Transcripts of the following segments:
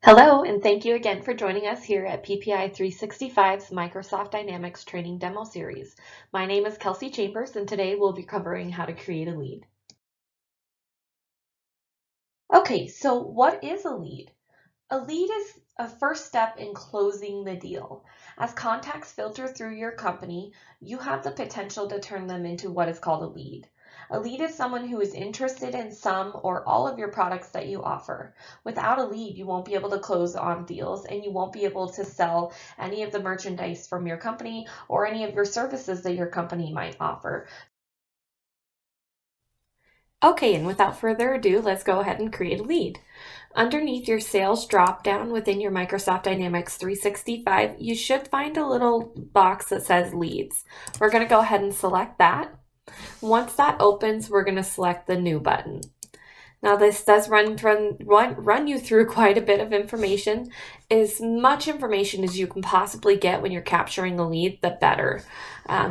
Hello, and thank you again for joining us here at PPI 365's Microsoft Dynamics Training Demo Series. My name is Kelsey Chambers, and today we'll be covering how to create a lead. Okay, so what is a lead? A lead is a first step in closing the deal. As contacts filter through your company, you have the potential to turn them into what is called a lead. A lead is someone who is interested in some or all of your products that you offer. Without a lead, you won't be able to close on deals and you won't be able to sell any of the merchandise from your company or any of your services that your company might offer. Okay, and without further ado, let's go ahead and create a lead. Underneath your sales dropdown within your Microsoft Dynamics 365, you should find a little box that says leads. We're going to go ahead and select that. Once that opens, we're going to select the new button. Now this does run you through quite a bit of information. As much information as you can possibly get when you're capturing a lead, the better.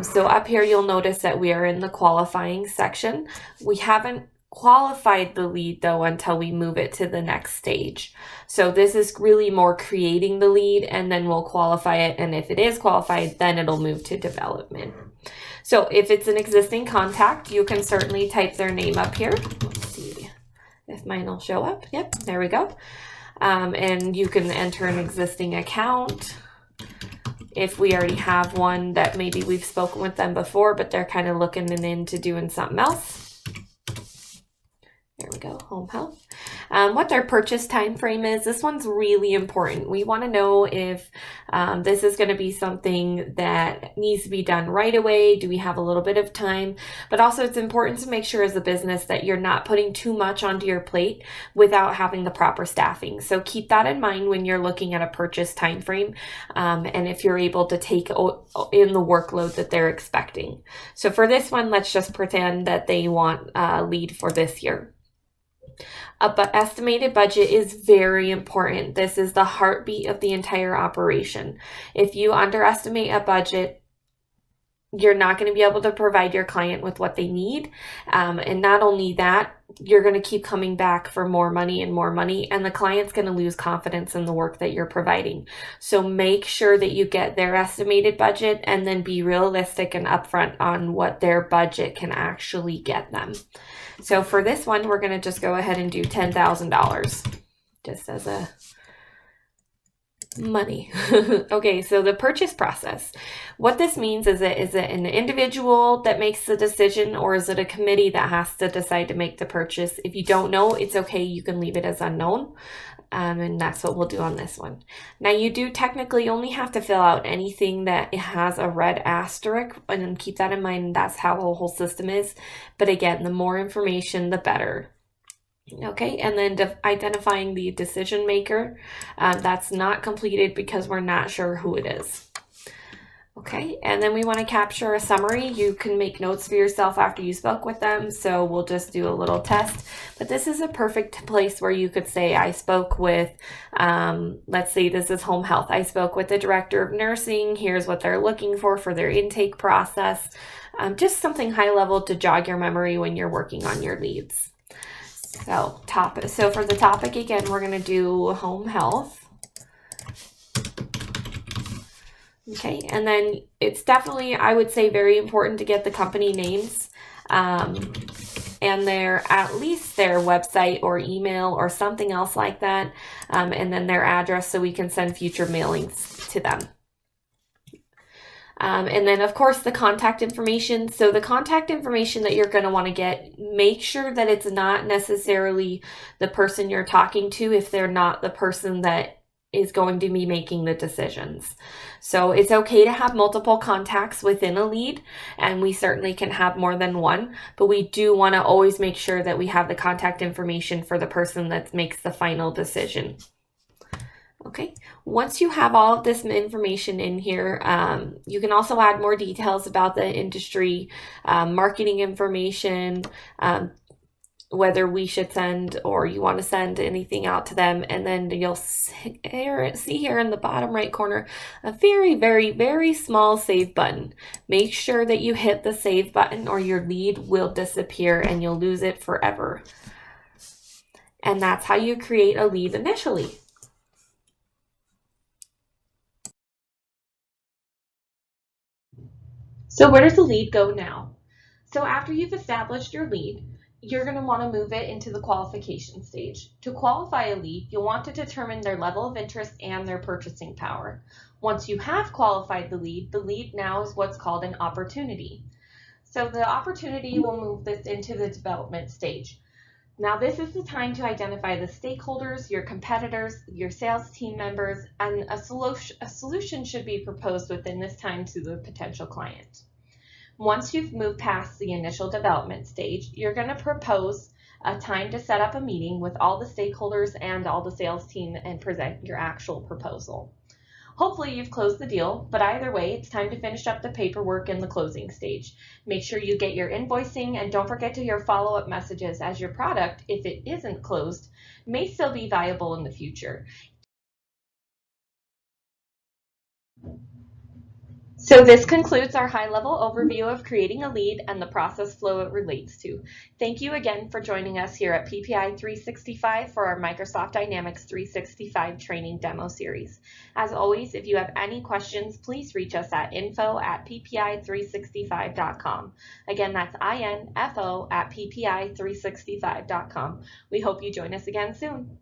So up here you'll notice that we are in the qualifying section. We haven't qualified the lead though until we move it to the next stage. So this is really more creating the lead, and then we'll qualify it, and if it is qualified, then it'll move to development. So if it's an existing contact, you can certainly type their name up here. Let's see if mine will show up. Yep, there we go. And you can enter an existing account. If we already have one that maybe we've spoken with them before, but they're kind of looking into doing something else. There we go, home health. What their purchase time frame is. This one's really important. We want to know if this is going to be something that needs to be done right away. Do we have a little bit of time? But also it's important to make sure as a business that you're not putting too much onto your plate without having the proper staffing. So keep that in mind when you're looking at a purchase time frame, and if you're able to take in the workload that they're expecting. So for this one, let's just pretend that they want a lead for this year. But estimated budget is very important. This is the heartbeat of the entire operation. If you underestimate a budget, you're not going to be able to provide your client with what they need. And not only that, you're going to keep coming back for more money, and the client's going to lose confidence in the work that you're providing. So make sure that you get their estimated budget and then be realistic and upfront on what their budget can actually get them. So for this one, we're going to just go ahead and do $10,000 just as a money. Okay, so the purchase process. What this means is it an individual that makes the decision, or is it a committee that has to decide to make the purchase? If you don't know, it's okay. You can leave it as unknown. And that's what we'll do on this one. Now you do technically only have to fill out anything that it has a red asterisk, and keep that in mind. That's how the whole system is. But again, the more information, the better. Okay, and then identifying the decision maker. That's not completed because we're not sure who it is. Okay, and then we want to capture a summary. You can make notes for yourself after you spoke with them, so we'll just do a little test. But this is a perfect place where you could say, I spoke with, let's say this is home health. I spoke with the director of nursing. Here's what they're looking for their intake process. Just something high level to jog your memory when you're working on your leads. So for the topic, again, we're going to do home health. Okay, and then it's definitely, I would say, very important to get the company names and at least their website or email or something else like that, and then their address so we can send future mailings to them. And then, of course, the contact information. So the contact information that you're going to want to get, make sure that it's not necessarily the person you're talking to if they're not the person that is going to be making the decisions. So it's okay to have multiple contacts within a lead, and we certainly can have more than one, but we do want to always make sure that we have the contact information for the person that makes the final decision. Okay, once you have all of this information in here, you can also add more details about the industry, marketing information, whether we should send or you want to send anything out to them. And then you'll see here in the bottom right corner a very, very, very small save button. Make sure that you hit the save button or your lead will disappear and you'll lose it forever. And that's how you create a lead initially. So where does the lead go now? So after you've established your lead, you're going to want to move it into the qualification stage. To qualify a lead, you'll want to determine their level of interest and their purchasing power. Once you have qualified the lead now is what's called an opportunity. So the opportunity will move this into the development stage. Now this is the time to identify the stakeholders, your competitors, your sales team members, and a solution should be proposed within this time to the potential client. Once you've moved past the initial development stage, you're going to propose a time to set up a meeting with all the stakeholders and all the sales team and present your actual proposal. Hopefully you've closed the deal, but either way, it's time to finish up the paperwork in the closing stage. Make sure you get your invoicing and don't forget to hear follow-up messages, as your product, if it isn't closed, may still be viable in the future. So this concludes our high-level overview of creating a lead and the process flow it relates to. Thank you again for joining us here at PPI 365 for our Microsoft Dynamics 365 training demo series. As always, if you have any questions, please reach us at info@ppi365.com. Again, that's info@ppi365.com. We hope you join us again soon.